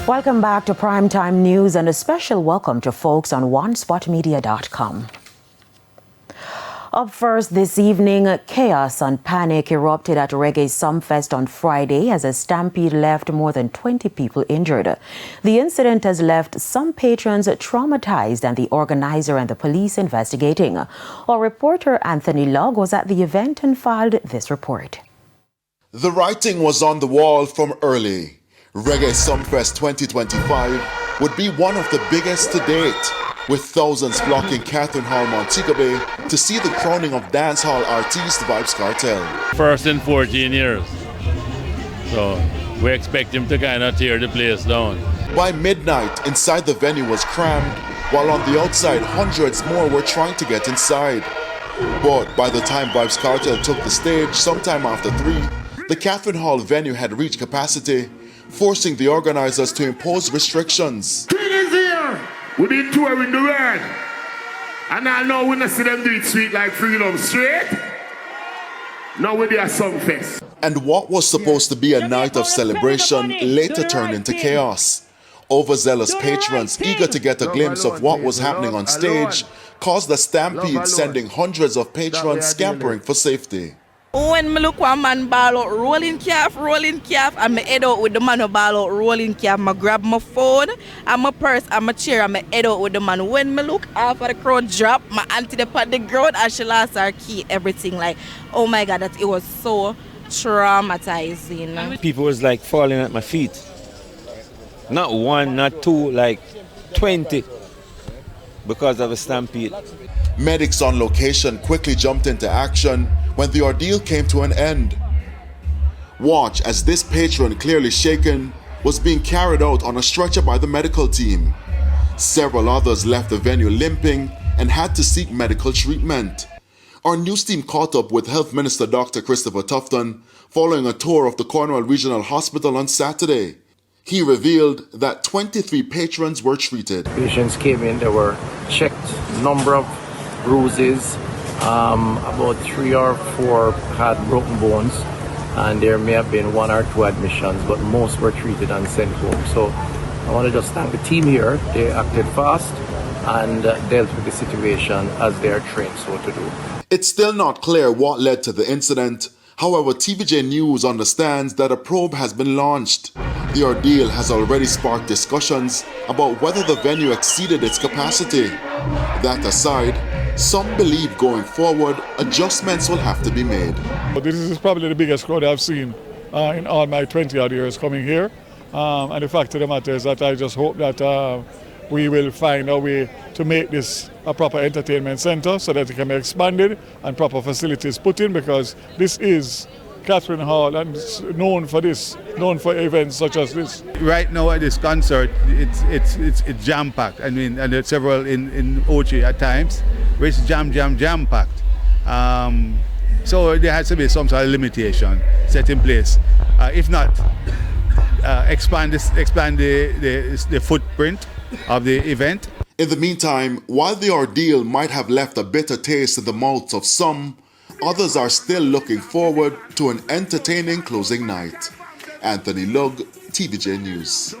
Welcome back to Primetime News and a special welcome to folks on OneSpotMedia.com. Up first this evening, chaos and panic erupted at Reggae Sumfest on Friday as a stampede left more than 20 people injured. The incident has left some patrons traumatized and the organizer and the police investigating. Our reporter Anthony Lugg was at the event and filed this report. The writing was on the wall from early. Reggae Sumfest 2025 would be one of the biggest to date, with thousands flocking Catherine Hall, Montego Bay to see the crowning of dancehall artist Vybz Kartel. First in 14 years. So we expect him to kind of tear the place down. By midnight, inside the venue was crammed, while on the outside hundreds more were trying to get inside. But by the time Vybz Kartel took the stage sometime after 3, the Catherine Hall venue had reached capacity, forcing the organizers to impose restrictions. King is here! We've been touring the world. And I know we don't see them do it sweet like Freedom Straight. Now we're there Sumfest. And what was supposed to be a night of celebration later turned into chaos. Overzealous patrons eager to get a glimpse of what was happening on stage caused a stampede, sending hundreds of patrons scampering for safety. When me look one man ball out rolling calf, and me head out with the man who ball out rolling calf, I grab my phone and my purse and my chair and me head out with the man. When me look after the crowd drop, my auntie on the ground and she lost her key, everything. Like, oh my God, it was so traumatizing. People was like falling at my feet. Not one, not two, like 20 because of a stampede. Medics on location quickly jumped into action when the ordeal came to an end. Watch as this patron, clearly shaken, was being carried out on a stretcher by the medical team. Several others left the venue limping and had to seek medical treatment. Our news team caught up with Health Minister Dr. Christopher Tufton following a tour of the Cornwall Regional Hospital on Saturday. He revealed that 23 patrons were treated. Patients came in, they were checked, number of bruises, about 3 or 4 had broken bones, and there may have been 1 or 2 admissions, but most were treated and sent home. So I want to just thank the team here. They acted fast and dealt with the situation as they are trained so to do. It's still not clear what led to the incident. However, TVJ News understands that a probe has been launched. The ordeal has already sparked discussions about whether the venue exceeded its capacity. That aside, some believe going forward, adjustments will have to be made. This is probably the biggest crowd I've seen in all my 20-odd years coming here. And the fact of the matter is that I just hope that we will find a way to make this a proper entertainment center so that it can be expanded and proper facilities put in, because this is Catherine Hall and it's known for events such as this. Right now at this concert, it's jam-packed. I mean, and there's several in Ochi at times, where it's jam-packed. So there has to be some sort of limitation set in place. If not, expand the footprint of the event. In the meantime, while the ordeal might have left a bitter taste in the mouths of some, others are still looking forward to an entertaining closing night. Anthony Lugg, TVJ News.